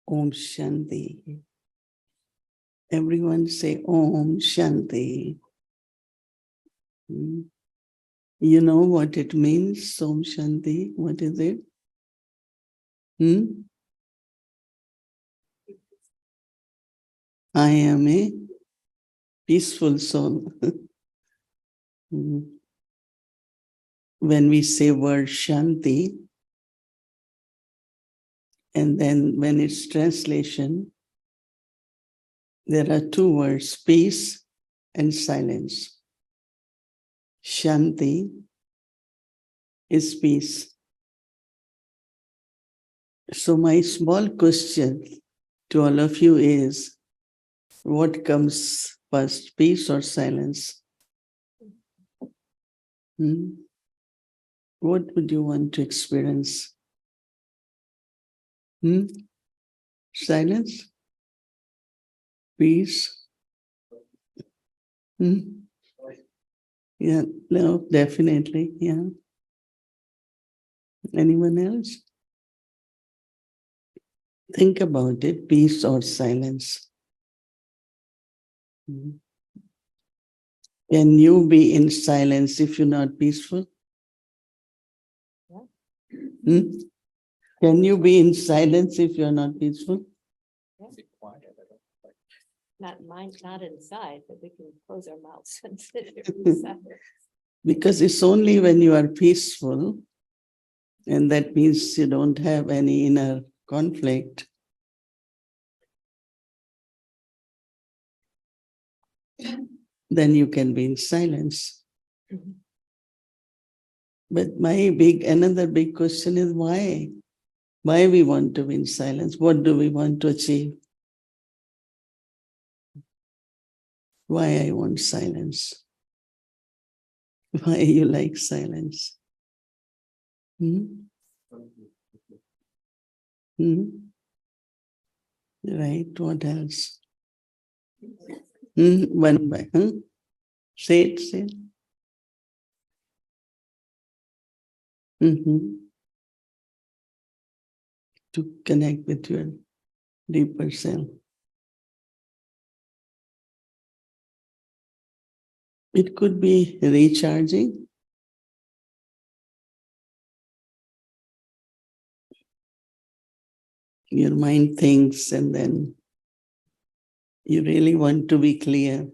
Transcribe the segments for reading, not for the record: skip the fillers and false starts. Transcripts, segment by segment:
Om Shanti. Everyone say Om Shanti. You know what it means, Om Shanti? What is it? I am a peaceful soul. When we say word Shanti, and then when it's translation, there are two words, peace and silence. Shanti is peace. So my small question to all of you is, what comes first, peace or silence? What would you want to experience? Silence? Peace? Yeah, no, definitely, yeah. Anyone else? Think about it, peace or silence. Can you be in silence if you're not peaceful? Can you be in silence if you're not peaceful? Not inside, but we can close our mouths and sit here inside. Because it's only when you are peaceful, and that means you don't have any inner conflict, then you can be in silence. But another big question is why? Why we want to be in silence? What do we want to achieve? Why I want silence? Why you like silence? Right, what else? One by, Say it. To connect with your deeper self. It could be recharging. Your mind thinks and then you really want to be clear.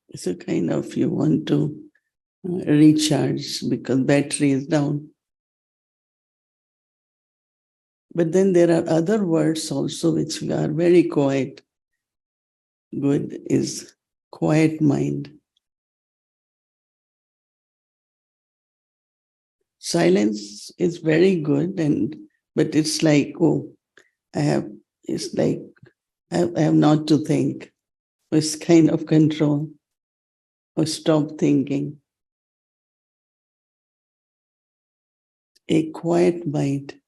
It's a kind of you want to recharge because battery is down. But then there are other words also which are very quiet. Good is quiet mind. Silence is very good, but it's like, I have not to think. It's kind of control or stop thinking. A quiet mind.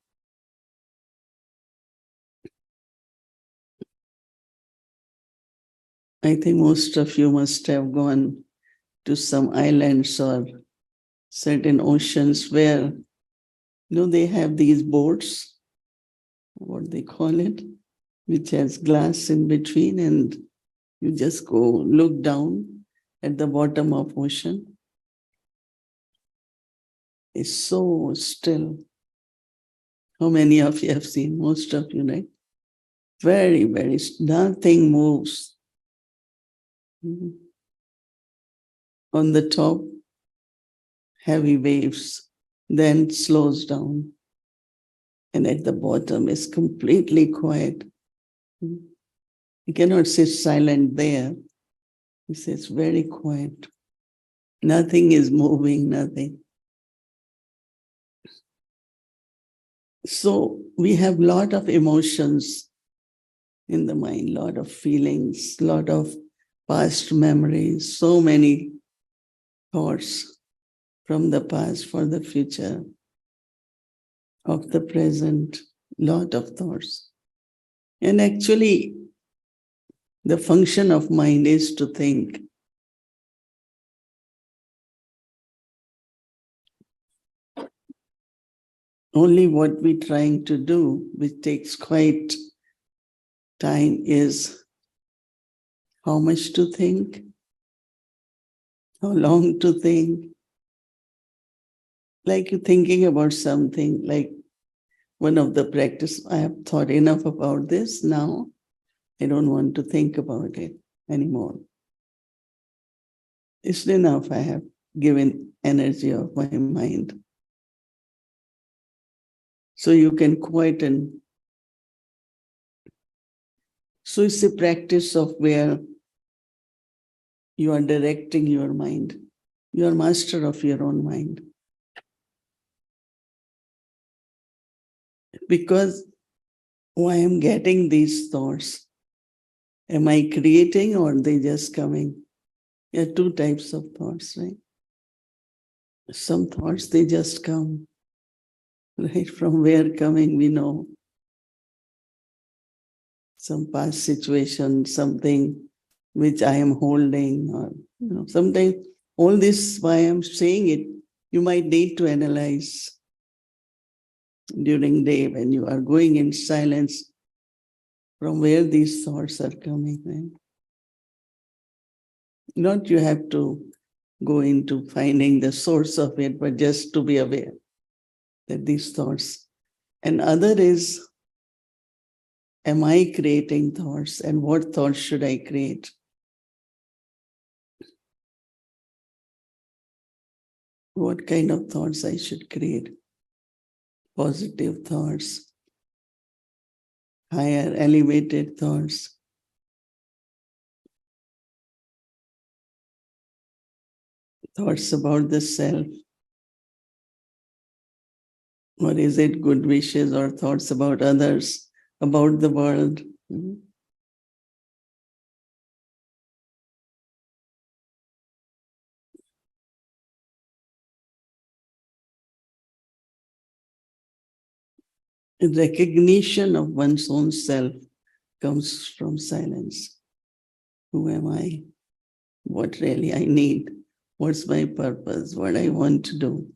I think most of you must have gone to some islands or certain oceans where, they have these boats, what they call it, which has glass in between, and you just go look down at the bottom of ocean. It's so still. How many of you have seen? Most of you, right? Very, very, nothing moves. On the top, heavy waves, then slows down. And at the bottom is completely quiet. You cannot sit silent there. It's very quiet. Nothing is moving, nothing. So we have a lot of emotions in the mind, a lot of feelings, a lot of past memories, so many thoughts from the past for the future, of the present, lot of thoughts. And actually, the function of mind is to think. Only what we're trying to do, which takes quite time, is how much to think, how long to think. Like you're thinking about something, like one of the practice, I have thought enough about this now. I don't want to think about it anymore. It's enough. I have given energy of my mind. So you can quieten. So it's a practice of where you are directing your mind. You are master of your own mind. Because why I'm getting these thoughts? Am I creating or are they just coming? There are two types of thoughts, right? Some thoughts, they just come. Right? From where coming, we know. Some past situation, something which I am holding, or sometimes all this, why I'm saying it, you might need to analyze during day when you are going in silence, from where these thoughts are coming, right? Not you have to go into finding the source of it, but just to be aware that these thoughts. And other is, am I creating thoughts, and what thoughts should I create? What kind of thoughts I should create? Positive thoughts, higher, elevated thoughts. Thoughts about the self. Or is it good wishes or thoughts about others, about the world? Recognition of one's own self comes from silence. Who am I? What really I need? What's my purpose? What I want to do?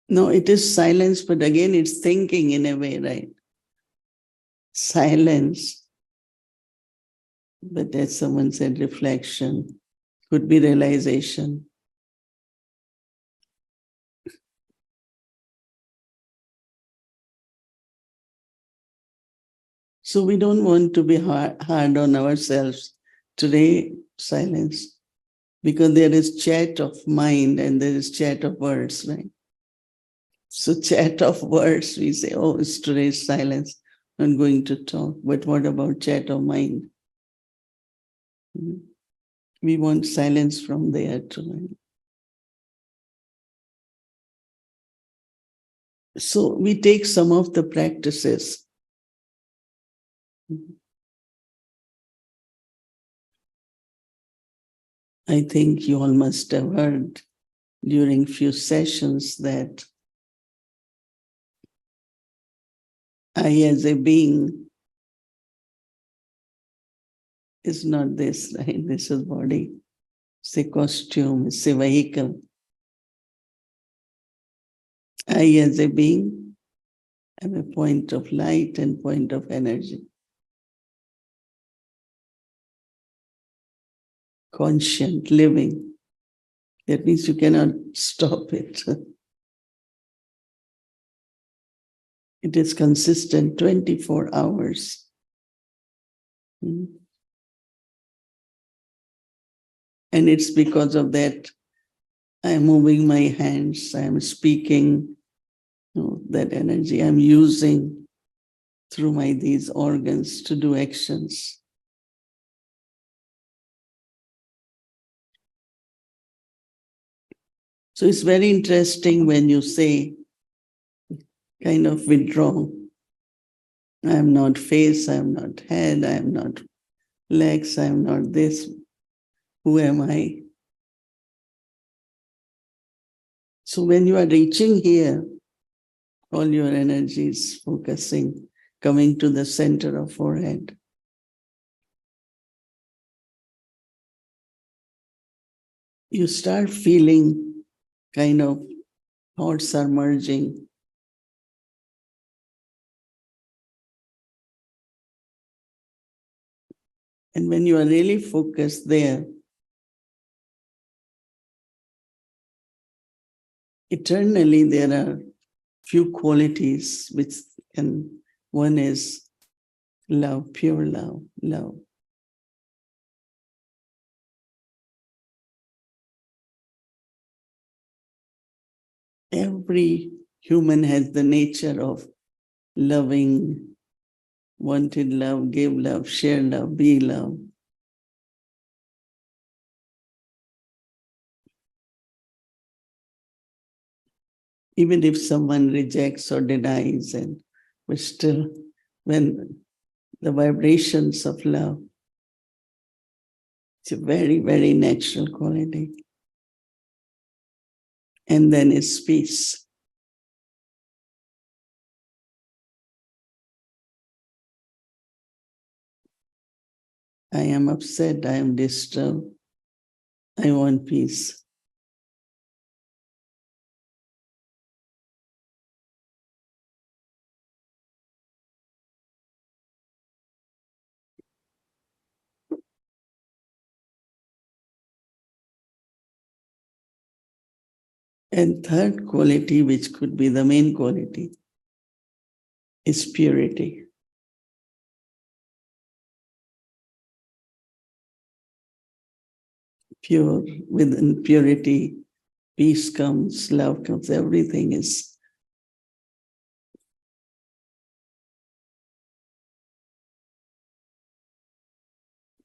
No, it is silence, but again, it's thinking in a way, right? Silence, but as someone said, reflection, could be realization. So we don't want to be hard on ourselves. Today, silence, because there is chat of mind and there is chat of words, right? So chat of words, we say, oh, it's today's silence, not going to talk. But what about chat of mind? We want silence from there too. So we take some of the practices. I think you all must have heard during few sessions that I as a being is not this, right? This is body. It's a costume, it's a vehicle. I as a being am a point of light and point of energy. Conscient living. That means you cannot stop it. It is consistent 24 hours. And it's because of that I'm moving my hands, I'm speaking, that energy I'm using through these organs to do actions. So it's very interesting when you say, kind of withdraw. I'm not face, I'm not head, I'm not legs, I'm not this. Who am I? So when you are reaching here, all your energy is focusing, coming to the center of forehead. You start feeling kind of thoughts are merging. And when you are really focused there, eternally there are few qualities which can, one is love, pure love, love. Every human has the nature of loving, wanted love, give love, share love, be love. Even if someone rejects or denies, and but still, when the vibrations of love, it's a very, very natural quality. And then it's peace. I am upset, I am disturbed, I want peace. And third quality, which could be the main quality, is purity. Pure, within purity, peace comes, love comes, everything is.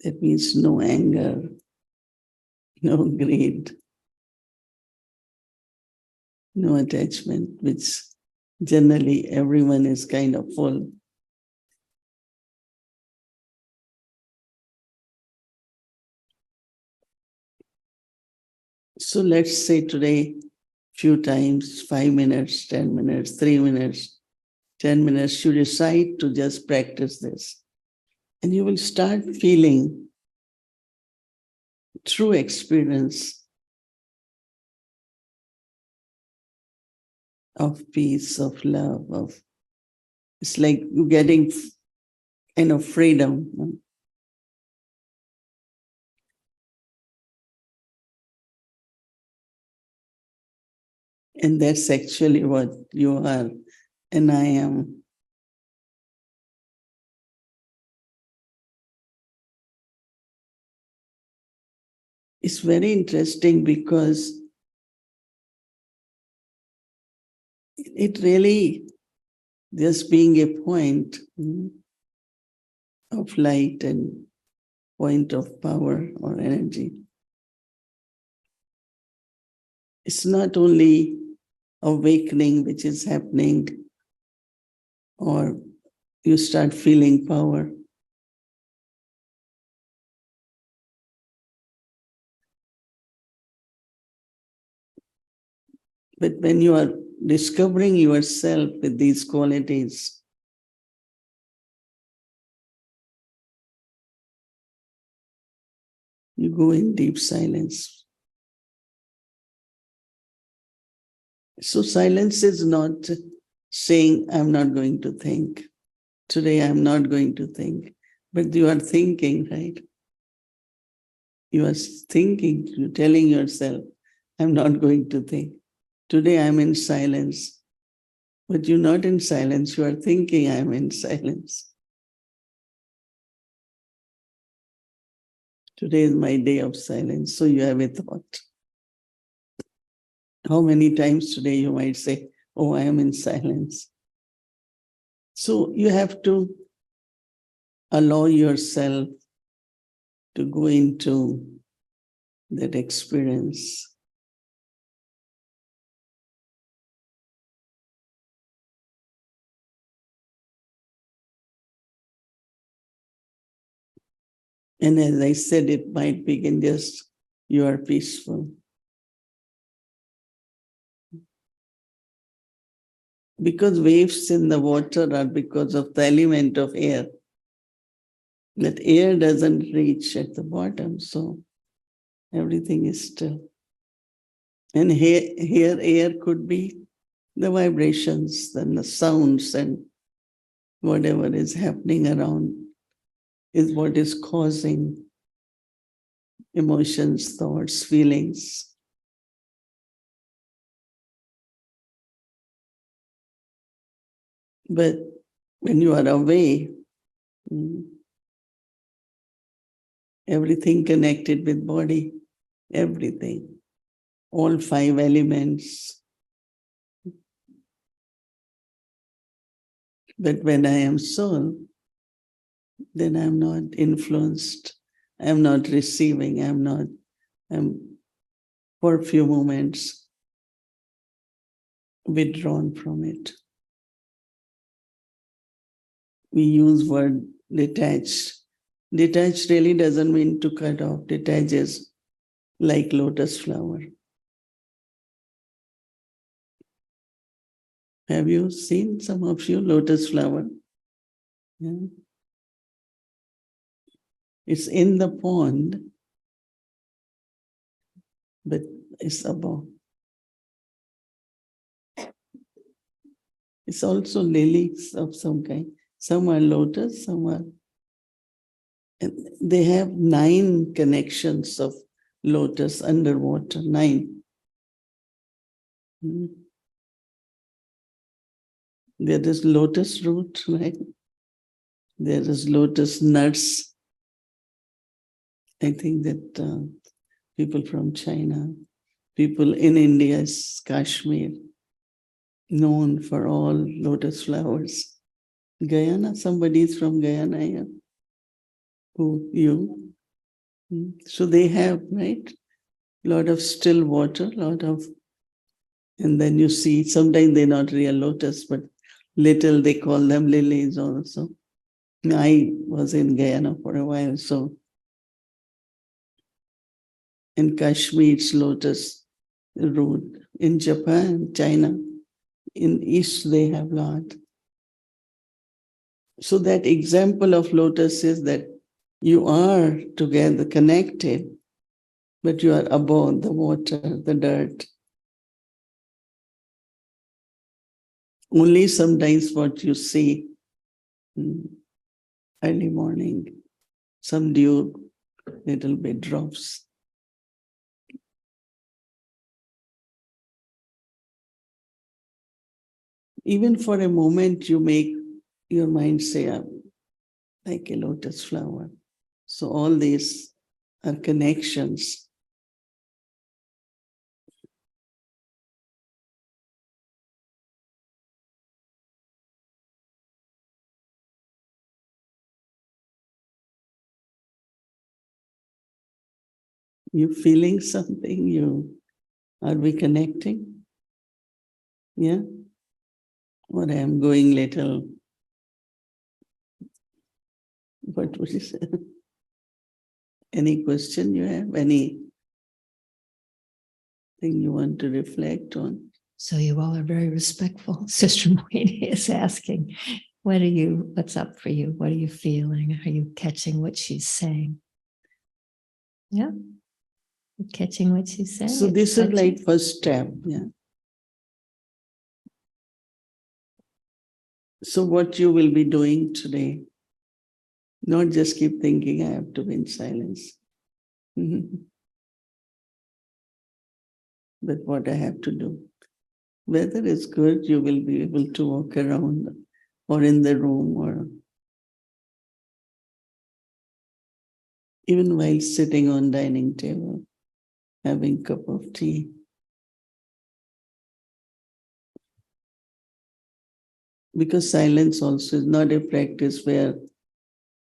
That means no anger, no greed, no attachment, which generally everyone is kind of full. So let's say today, few times, 5 minutes, 10 minutes, 3 minutes, 10 minutes, you decide to just practice this. And you will start feeling true experience of peace, of love, of it's like you're getting kind of freedom. And that's actually what you are and I am. It's very interesting because it really just being a point of light and point of power or energy. It's not only awakening which is happening or you start feeling power. But when you are discovering yourself with these qualities, you go in deep silence. So silence is not saying, I'm not going to think. Today, I'm not going to think. But you are thinking, right? You are thinking, you're telling yourself, I'm not going to think. Today, I'm in silence. But you're not in silence, you are thinking, I'm in silence. Today is my day of silence, so you have a thought. How many times today you might say, oh, I am in silence. So you have to allow yourself to go into that experience. And as I said, it might begin just, you are peaceful. Because waves in the water are because of the element of air. That air doesn't reach at the bottom, so everything is still. And here air could be the vibrations and the sounds and whatever is happening around is what is causing emotions, thoughts, feelings. But when you are away, everything connected with body, everything, all five elements. But when I am soul, then I'm not influenced. I'm not receiving. I'm for a few moments withdrawn from it. We use word detached. Detached really doesn't mean to cut off. Detaches like lotus flower. Have you seen, some of you, lotus flower? Yeah. It's in the pond, but it's above. It's also lilies of some kind. Some are lotus, some are. And they have 9 connections of lotus underwater, 9. There is lotus root, right? There is lotus nuts. I think that people from China, people in India, Kashmir, known for all lotus flowers. Guyana, somebody is from Guyana here. Who, you? So they have, right? Lot of still water, lot of, and then you see, sometimes they're not real lotus, but little they call them lilies also. I was in Guyana for a while, so in Kashmir, it's lotus root. In Japan, China, in East, they have lot. So that example of lotus is that you are together connected, but you are above the water, the dirt. Only sometimes what you see early morning, some dew, little bit drops. Even for a moment, you make your mind say, I'm like a lotus flower. So all these are connections. You feeling something? Are we connecting? Yeah? Or I am going little, what would you say? Any question you have? Anything you want to reflect on? So you all are very respectful. Sister Mohini is asking, what's up for you? What are you feeling? Are you catching what she's saying? Yeah. You're catching what she's saying. So this is like first step, yeah. So what you will be doing today, not just keep thinking I have to be in silence. But what I have to do. Weather is good, you will be able to walk around or in the room or even while sitting on dining table, having a cup of tea. Because silence also is not a practice where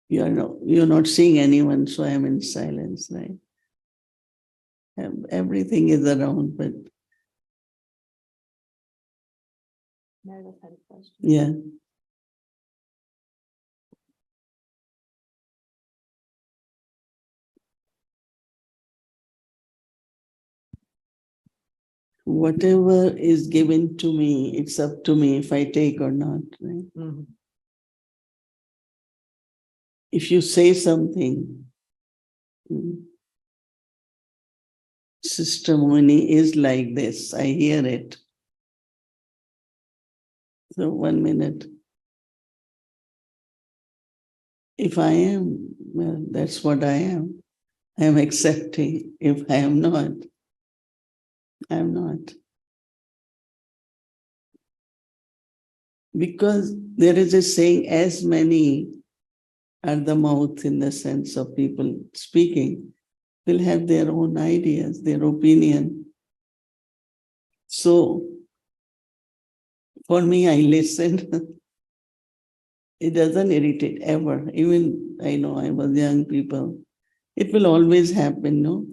you're not seeing anyone, so I'm in silence, right? Everything is around, but Meredith had a question. yeah. Whatever is given to me, it's up to me if I take or not, right? If you say something, Sister Mohini is like this. I hear it. So 1 minute. If I am, well, that's what I am. I am accepting. If I am not, I am not. Because there is a saying, as many are the mouth in the sense of people speaking, will have their own ideas, their opinion. So for me, I listen. It doesn't irritate ever. Even I know I was young people. It will always happen, no?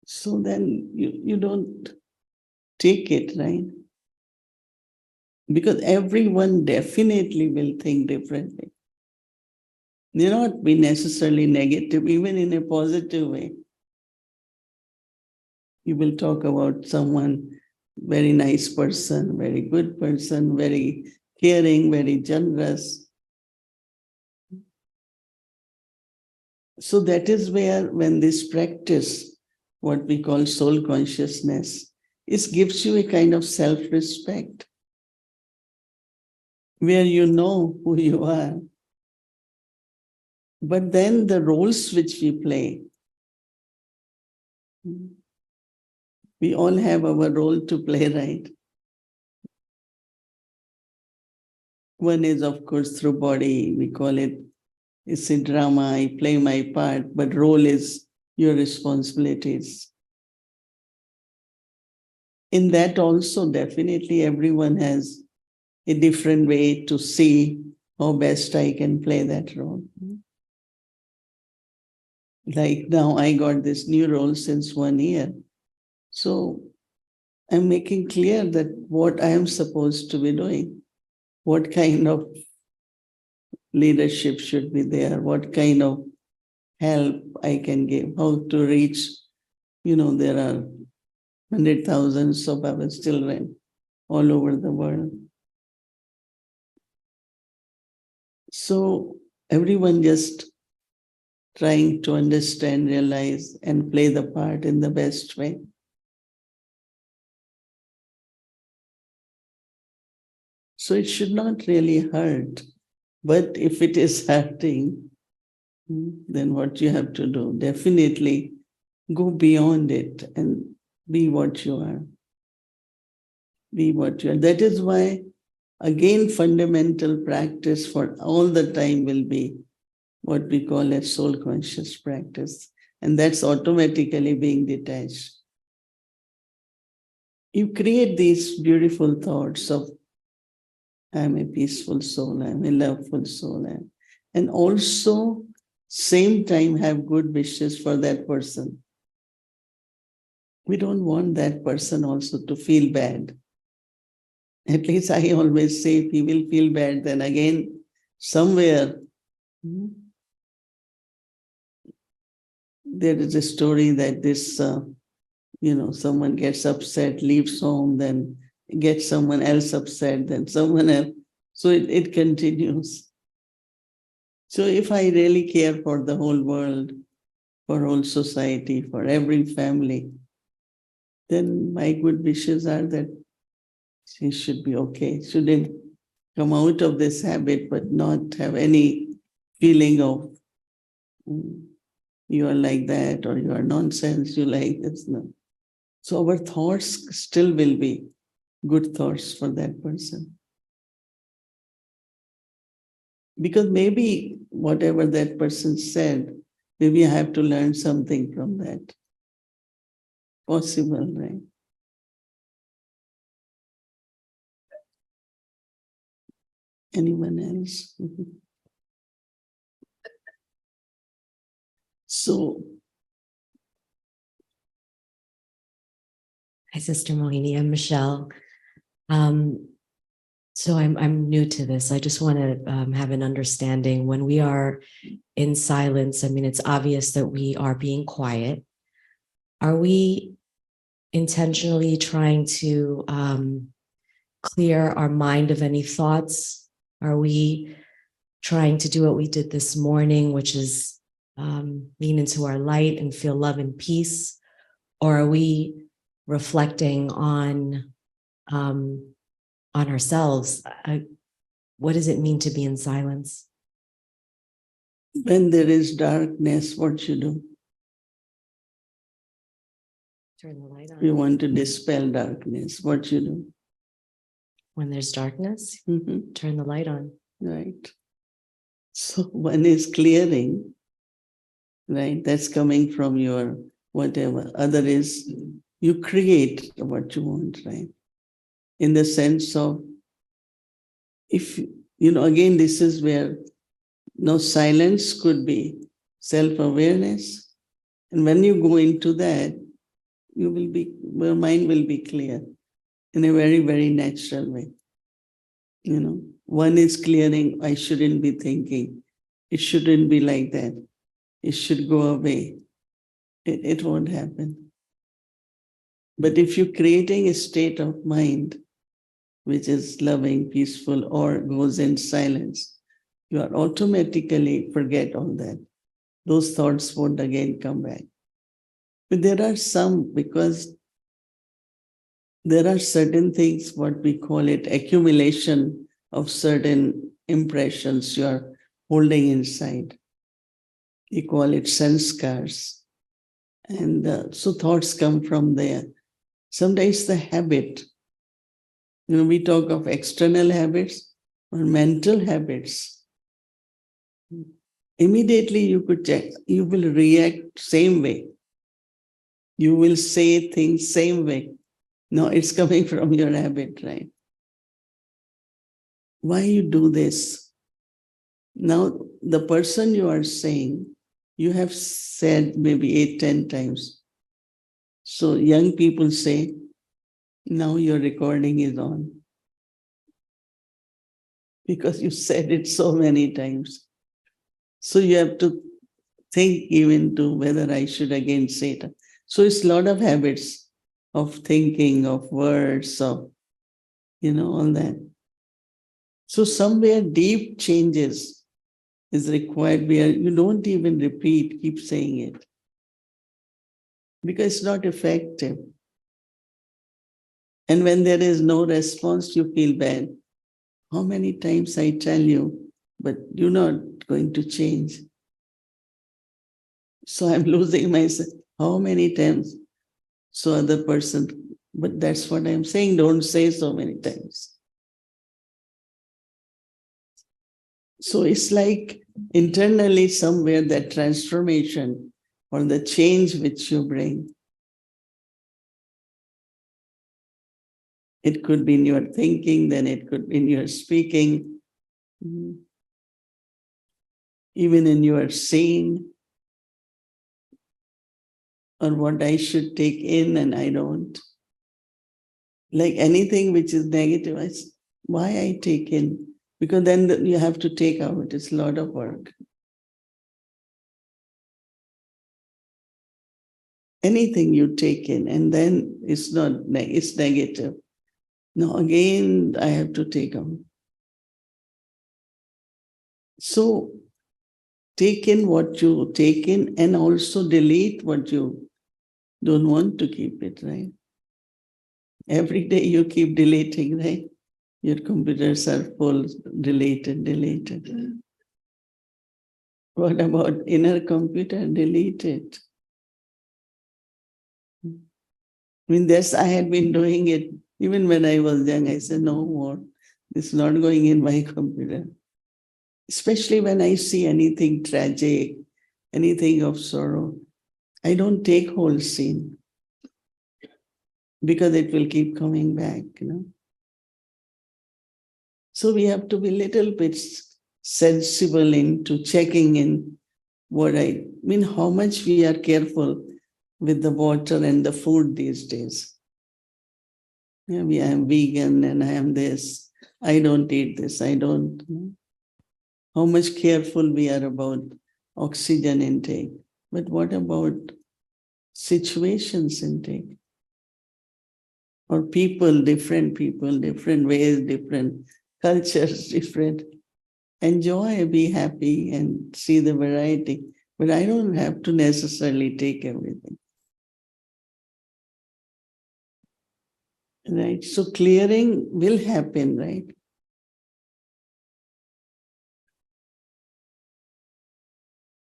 So then you don't take it, right? Because everyone definitely will think differently. May not be necessarily negative, even in a positive way. You will talk about someone, very nice person, very good person, very caring, very generous. So that is where, when this practice, what we call soul consciousness, it gives you a kind of self-respect, where you know who you are. But then the roles which we play, we all have our role to play, right? One is, of course, through body. We call it, it's a drama. I play my part, but role is your responsibilities. In that also, definitely everyone has a different way to see how best I can play that role. Like now, I got this new role since 1 year. So I'm making clear that what I am supposed to be doing, what kind of leadership should be there, what kind of help I can give, how to reach, there are 100,000 of our children all over the world. So everyone just trying to understand, realize, and play the part in the best way. So it should not really hurt. But if it is hurting, then what you have to do? Definitely go beyond it and be what you are. Be what you are. That is why, again, fundamental practice for all the time will be what we call a soul conscious practice. And that's automatically being detached. You create these beautiful thoughts of, I'm a peaceful soul, I'm a loveful soul, and also same time have good wishes for that person. We don't want that person also to feel bad. At least I always say, if he will feel bad, then again, somewhere, there is a story that this, someone gets upset, leaves home, then gets someone else upset, then someone else. So it continues. So if I really care for the whole world, for whole society, for every family, then my good wishes are that she should be okay, shouldn't come out of this habit, but not have any feeling of you are like that or you are nonsense, you like this. No. So our thoughts still will be good thoughts for that person. Because maybe whatever that person said, maybe I have to learn something from that. Possible, right? Anyone else? So, Hi, Sister Mohini. I'm Michelle. So I'm new to this. I just want to have an understanding. When we are in silence, I mean, it's obvious that we are being quiet. Are we intentionally trying to clear our mind of any thoughts? Are we trying to do what we did this morning, which is lean into our light and feel love and peace? Or are we reflecting on ourselves? What does it mean to be in silence? When there is darkness, what you do? Turn the light on. You want to dispel darkness, what you do? When there's darkness, Mhm. turn the light on. Right. So one is clearing, right? That's coming from your whatever. Other is you create what you want, right? In the sense of, if, again, this is where silence could be self-awareness. And when you go into that, your mind will be clear in a very, very natural way. One is clearing, I shouldn't be thinking. It shouldn't be like that. It should go away. It won't happen. But if you're creating a state of mind, which is loving, peaceful, or goes in silence, you are automatically forget all that. Those thoughts won't again come back. But there are some, because there are certain things, what we call it, accumulation of certain impressions you are holding inside. We call it sanskars. And so thoughts come from there. Sometimes the habit, we talk of external habits or mental habits. Immediately you could check, you will react same way. You will say things same way. No, it's coming from your habit, right? Why you do this? Now, the person you are saying, you have said maybe 8, 10 times. So young people say, now your recording is on. Because you said it so many times. So you have to think even to whether I should again say it. So it's a lot of habits of thinking, of words, of, all that. So somewhere deep changes is required where you don't even repeat, keep saying it. Because it's not effective. And when there is no response, you feel bad. How many times I tell you, but you're not going to change. So I'm losing myself. How many times? So other person, but that's what I'm saying, don't say so many times. So it's like internally somewhere that transformation or the change which you bring. It could be in your thinking, then it could be in your speaking, even in your seeing, or what I should take in and I don't. Like anything which is negative, why I take in? Because then you have to take out. It's a lot of work. Anything you take in, and then it's not, it's negative. No, again, I have to take out. So take in what you take in and also delete what you don't want to keep it, right? Every day you keep deleting, right? Your computers are full, deleted. What about inner computer? Delete it. I mean, I had been doing it even when I was young. I said, no more. It's not going in my computer. Especially when I see anything tragic, anything of sorrow, I don't take whole scene because it will keep coming back, So we have to be a little bit sensible into checking in how much we are careful with the water and the food these days. Yeah, I am vegan and I am this. I don't eat this. I don't. How much careful we are about oxygen intake. But what about situations intake? Or different ways, different cultures, different. Enjoy, be happy, and see the variety. but I don't have to necessarily take everything. Right? So clearing will happen, right?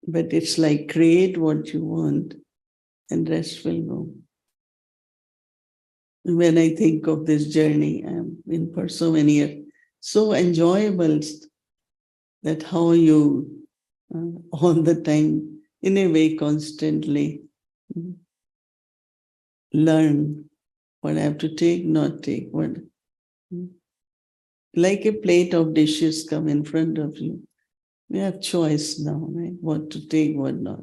But it's like create what you want and rest will go. When I think of this journey, I'm in for so many years, so enjoyable that how you all the time, in a way, constantly learn what I have to take, not take, what like a plate of dishes come in front of you. You have choice now, right? What to take, what not.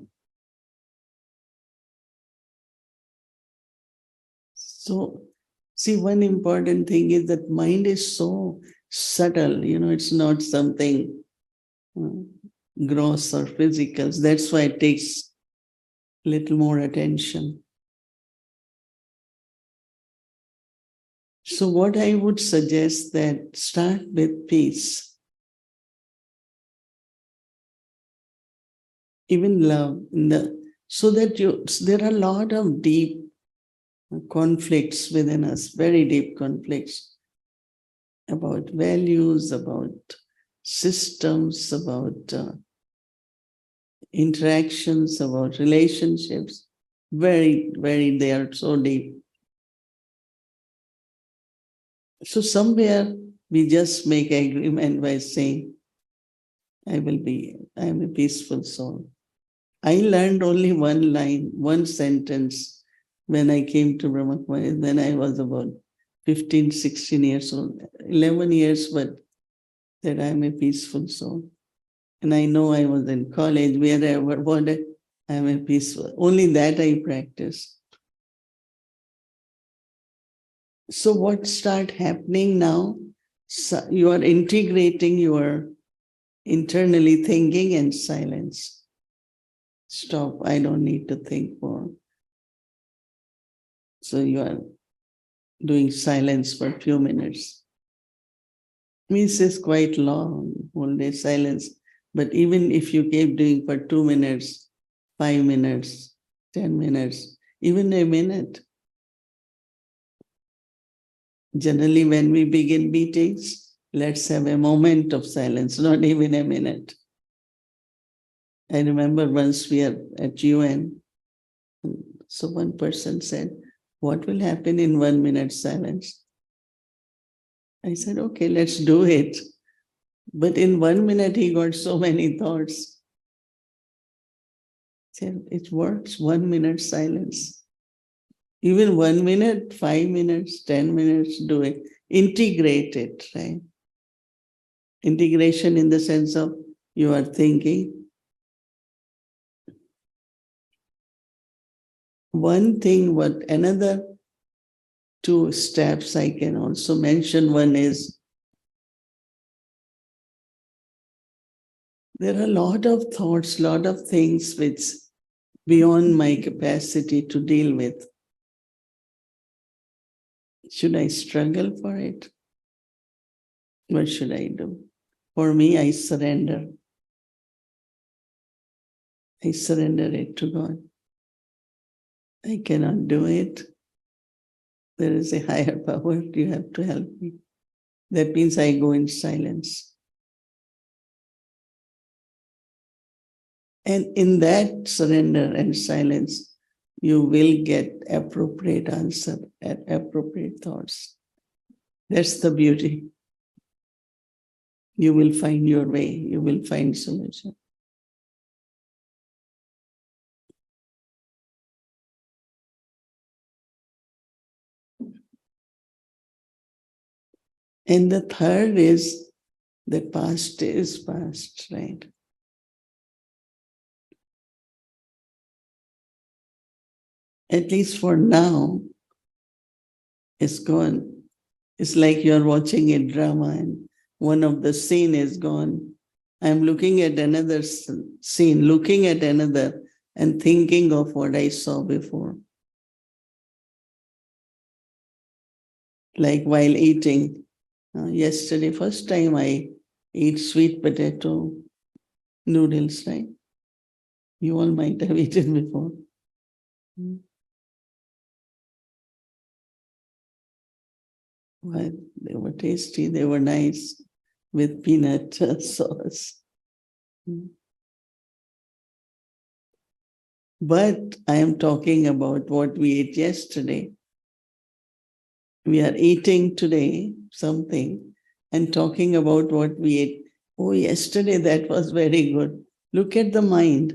So, see, one important thing is that mind is so subtle, it's not something gross or physical. That's why it takes little more attention. So what I would suggest that start with peace. Even love, so that there are a lot of deep conflicts within us, very deep conflicts about values, about systems, about interactions, about relationships. Very, very, they are so deep. So somewhere we just make agreement by saying, I am a peaceful soul. I learned only one line, one sentence when I came to Brahma Kumaris. Then I was about 15, 16 years old, 11 years, but that I am a peaceful soul. And I know I was in college, wherever, whatever, I am a peaceful. Only that I practiced. So what start happening now? So you are integrating your internally thinking and silence. Stop, I don't need to think more. So you are doing silence for a few minutes. Means it's quite long, whole day silence. But even if you keep doing for 2 minutes, 5 minutes, 10 minutes, even a minute. Generally, when we begin meetings, let's have a moment of silence, not even a minute. I remember once we are at UN, so one person said, what will happen in 1 minute silence? I said, okay, let's do it. But in 1 minute, he got so many thoughts. Said, it works, 1 minute silence. Even 1 minute, 5 minutes, 10 minutes, do it. Integrate it, right? Integration in the sense of you are thinking. One thing, what another 2 steps I can also mention. One is there are a lot of thoughts, lot of things which beyond my capacity to deal with. Should I struggle for it? What should I do? For me, I surrender. I surrender it to God. I cannot do it. There is a higher power. You have to help me. That means I go in silence. And in that surrender and silence, you will get appropriate answer and appropriate thoughts. That's the beauty. You will find your way. You will find solution. And the third is that past is past, right? At least for now, it's gone. It's like you're watching a drama and one of the scene is gone. I'm looking at another scene, looking at another and thinking of what I saw before. Like while eating, yesterday, first time I ate sweet potato noodles, right? You all might have eaten before. Well, they were tasty, they were nice with peanut sauce. But I am talking about what we ate yesterday. We are eating today something and talking about what we ate. Oh, yesterday that was very good. Look at the mind.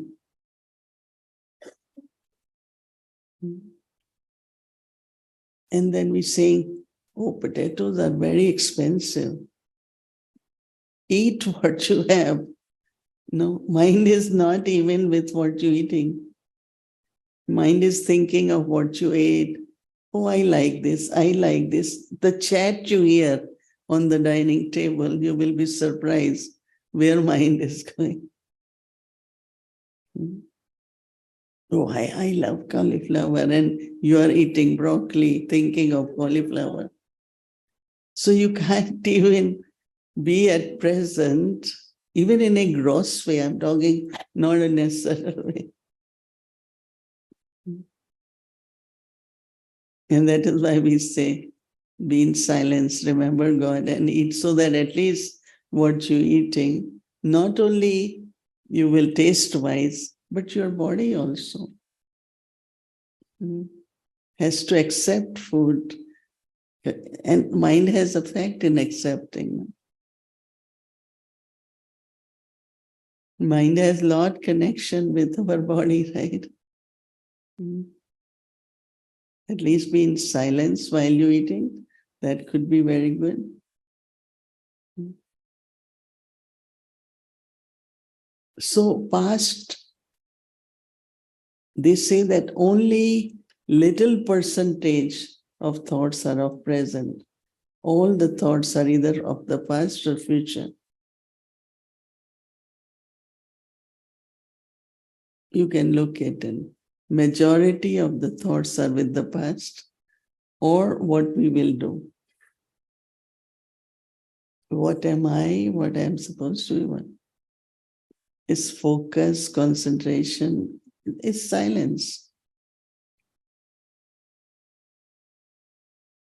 And then we saying, oh, potatoes are very expensive. Eat what you have. No, mind is not even with what you're eating. Mind is thinking of what you ate. Oh, I like this. I like this. The chat you hear on the dining table, you will be surprised where mind is going. Oh, I love cauliflower, and you are eating broccoli, thinking of cauliflower. So you can't even be at present, even in a gross way. I'm talking not a necessary way. And that is why we say, be in silence, remember God, and eat, so that at least what you're eating, not only you will taste wise, but your body also has to accept food. And mind has effect in accepting. Mind has lot connection with our body, right? At least be in silence while you're eating. That could be very good. So past, they say that only little percentage of thoughts are of present. All the thoughts are either of the past or future. You can look at it. Majority of the thoughts are with the past or what we will do. What am I? What I'm supposed to be? Is focus, concentration, is silence.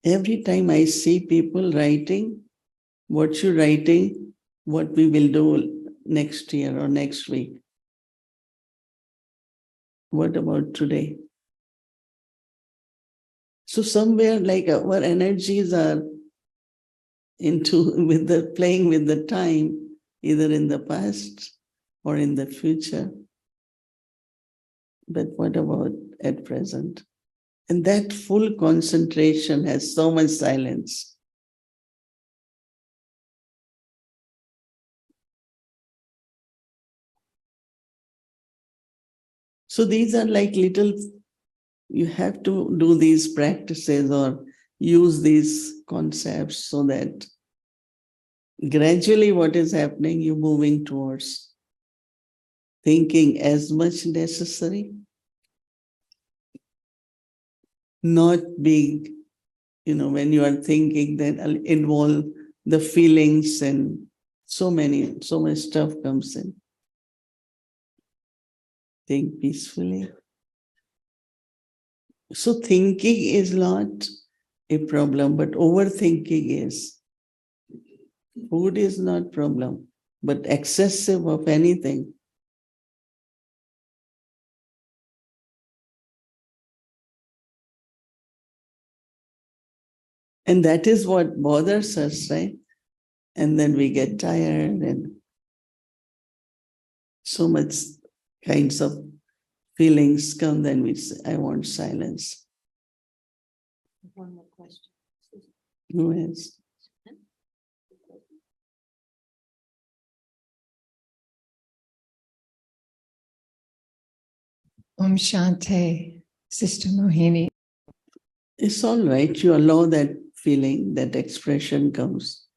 Every time I see people writing, what you're writing, what we will do next year or next week. What about today? So somewhere like our energies are with the playing with the time, either in the past or in the future. But what about at present? And that full concentration has so much silence. So these are like little, you have to do these practices or use these concepts so that gradually what is happening, you're moving towards thinking as much necessary, not big, when you are thinking, then involve the feelings and so much stuff comes in. Think peacefully. So thinking is not a problem, but overthinking is. Food is not problem, but excessive of anything. And that is what bothers us, right? And then we get tired and so much kinds of feelings come, then we say, I want silence. One more question. Who else? Om Shanti, Sister Mohini. It's all right. You allow that feeling, that expression comes.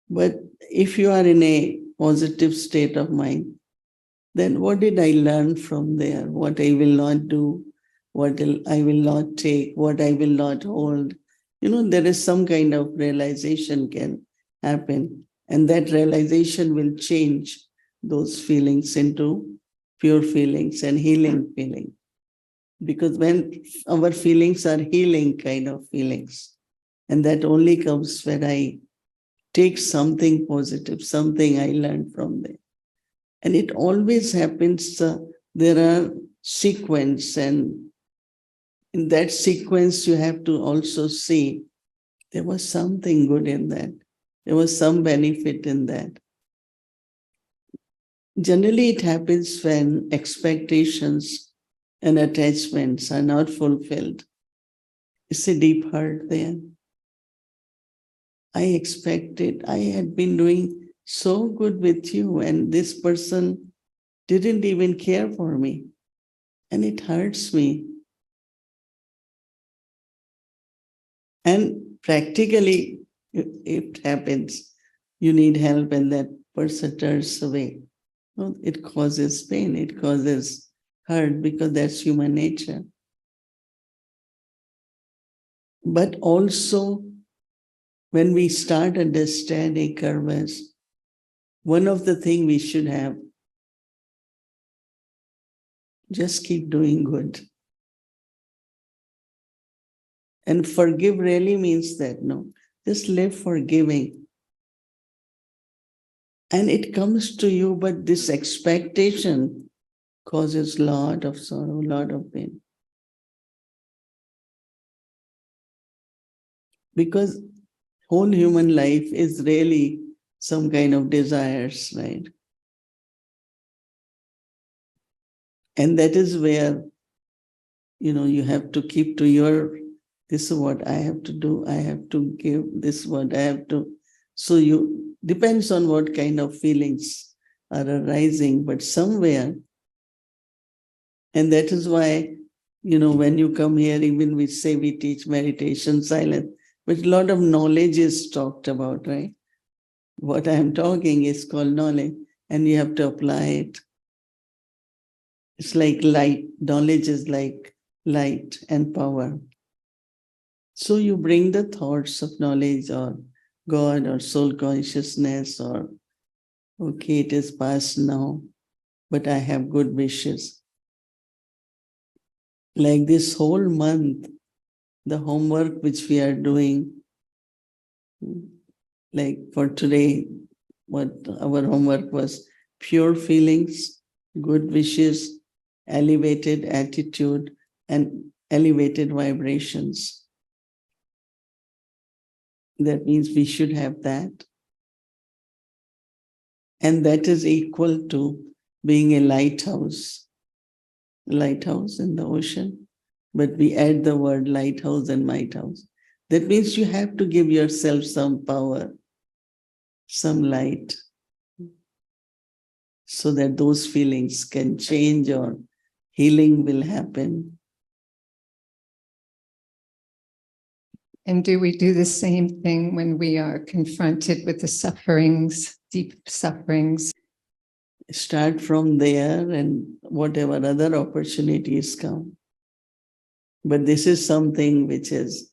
But if you are in a positive state of mind, then what did I learn from there? What I will not do, what I will not take, what I will not hold. There is some kind of realization can happen, and that realization will change those feelings into pure feelings and healing feeling. Because when our feelings are healing kind of feelings, and that only comes when I take something positive, something I learned from there. And it always happens, there are sequence, and in that sequence, you have to also see there was something good in that. There was some benefit in that. Generally, it happens when expectations and attachments are not fulfilled. It's a deep hurt there. I expected, I had been doing so good with you, and this person didn't even care for me. And it hurts me. And practically, it happens. You need help, and that person turns away. No, it causes pain, it causes hurt, because that's human nature. But also, when we start understanding karmas, one of the things we should have, just keep doing good. And forgive really means that, no, just live forgiving. And it comes to you, but this expectation causes a lot of sorrow, a lot of pain. Because whole human life is really some kind of desires, right? And that is where, you have to keep to your, this is what I have to do, I have to give, this is what I have to. So depends on what kind of feelings are arising, but somewhere, and that is why, when you come here, even we say we teach meditation, silence, but a lot of knowledge is talked about, right? What I'm talking is called knowledge, and you have to apply it. It's like light. Knowledge is like light and power. So you bring the thoughts of knowledge or God or soul consciousness, or, okay, it is past now, but I have good wishes. Like this whole month, the homework which we are doing, like for today, what our homework was, pure feelings, good wishes, elevated attitude, and elevated vibrations. That means we should have that. And that is equal to being a lighthouse in the ocean. But we add the word lighthouse and lighthouse. That means you have to give yourself some power, some light, so that those feelings can change or healing will happen. And do we do the same thing when we are confronted with the sufferings, deep sufferings? Start from there, and whatever other opportunities come. But this is something which is,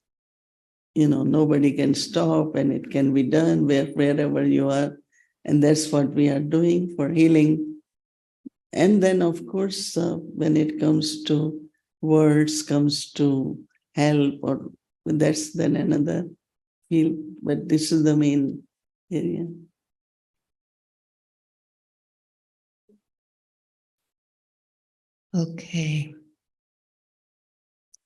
nobody can stop, and it can be done wherever you are. And that's what we are doing for healing. And then, of course, when it comes to words, comes to help, or that's then another field. But this is the main area. Okay.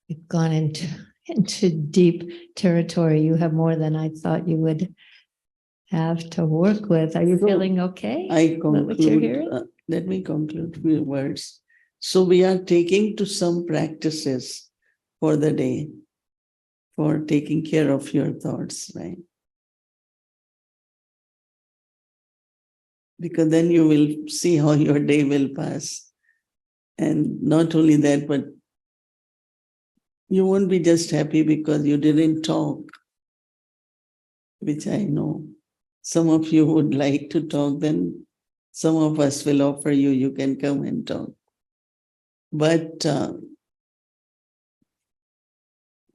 We've gone into deep territory. You have more than I thought you would have to work with. Are you So, feeling okay? I what you're conclude, hearing? let me conclude with words. So we are taking to some practices for the day, for taking care of your thoughts, right? Because then you will see how your day will pass. And not only that, but you won't be just happy because you didn't talk, which I know. Some of you would like to talk, then some of us will offer you, you can come and talk. But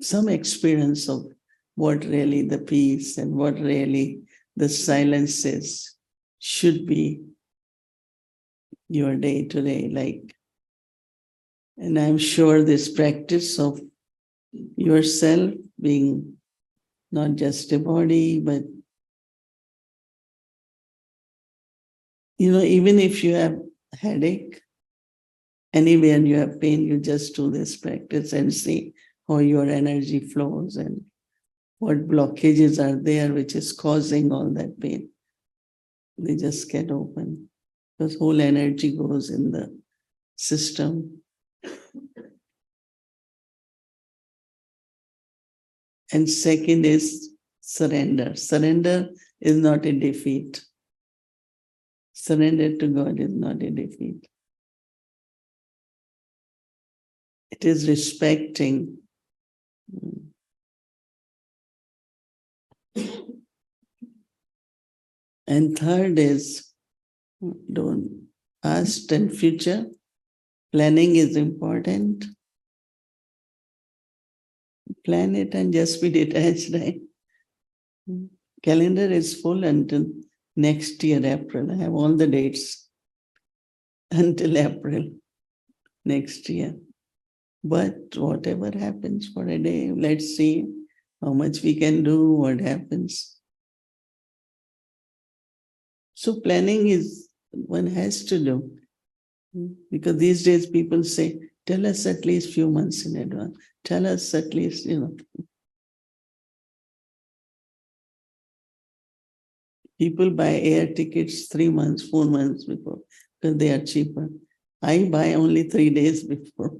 some experience of what really the peace and what really the silence is should be your day to day, like, and I'm sure this practice of yourself being not just a body, but even if you have headache, anywhere you have pain, you just do this practice and see how your energy flows and what blockages are there, which is causing all that pain. They just get open because whole energy goes in the system. And second is surrender. Surrender is not a defeat. Surrender to God is not a defeat. It is respecting. And third is don't past and future. Planning is important. Plan it and just be detached, right? Calendar is full until next year, April. I have all the dates until April next year. But whatever happens for a day, let's see how much we can do, what happens. So planning is one has to do. Because these days people say, tell us at least few months in advance. Tell us at least, People buy air tickets 3 months, 4 months before because they are cheaper. I buy only 3 days before.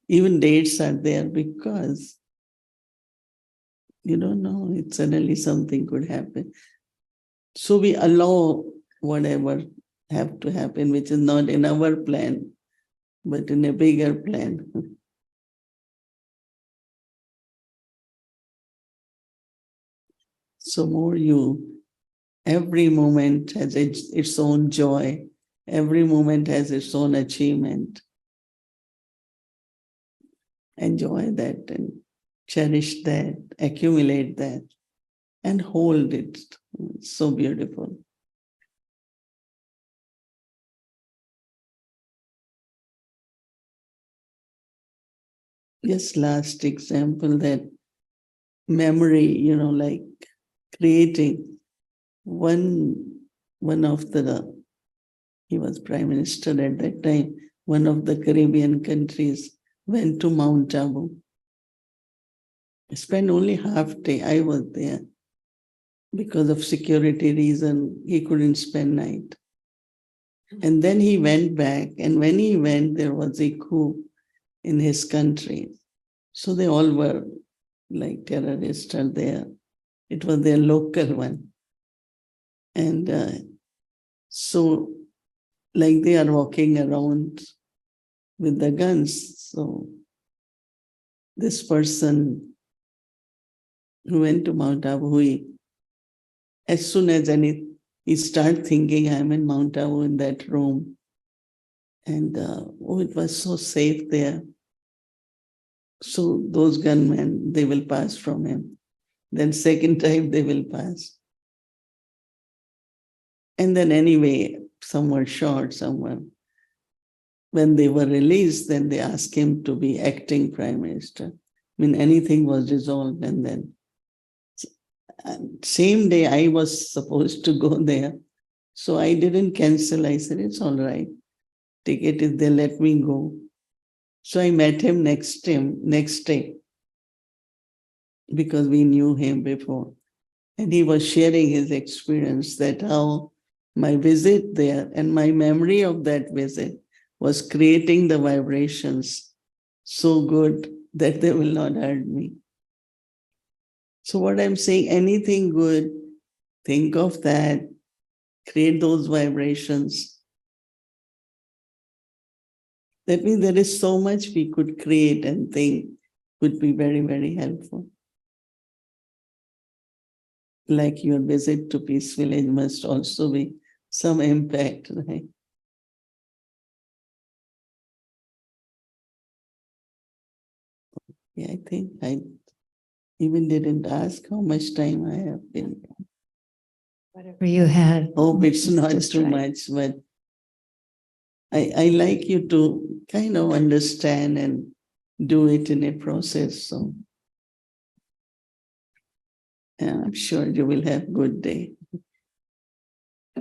Even dates are there because you don't know, it suddenly something could happen. So we allow whatever have to happen, which is not in our plan, but in a bigger plan. So more every moment has its own joy. Every moment has its own achievement. Enjoy that and cherish that, accumulate that, and hold it. It's so beautiful. Just last example, that memory, like creating one of he was prime minister at that time, one of the Caribbean countries went to Mount Abu. I spent only half day. I was there. Because of security reason, he couldn't spend night. And then he went back. And when he went, there was a coup in his country. So they all were like terrorists are there. It was their local one. And so like they are walking around with the guns. So this person who went to Mount Abu, as soon as he started thinking, I'm in Mount Abu in that room. And it was so safe there. So those gunmen, they will pass from him. Then second time they will pass. And then anyway, some were shot, some were. When they were released, then they asked him to be acting prime minister. Anything was resolved. And then same day I was supposed to go there. So I didn't cancel. I said, it's all right. Ticket is there, let me go. So I met him next day because we knew him before. And he was sharing his experience that how my visit there and my memory of that visit was creating the vibrations so good that they will not hurt me. So what I'm saying, anything good, think of that, create those vibrations. That means there is so much we could create and think would be very, very helpful. Like your visit to Peace Village must also be some impact, right? Yeah, I think I even didn't ask how much time I have been. Whatever. Where you had. Hope it's not Just too right. much, but I like you to kind of understand and do it in a process. So yeah, I'm sure you will have good day.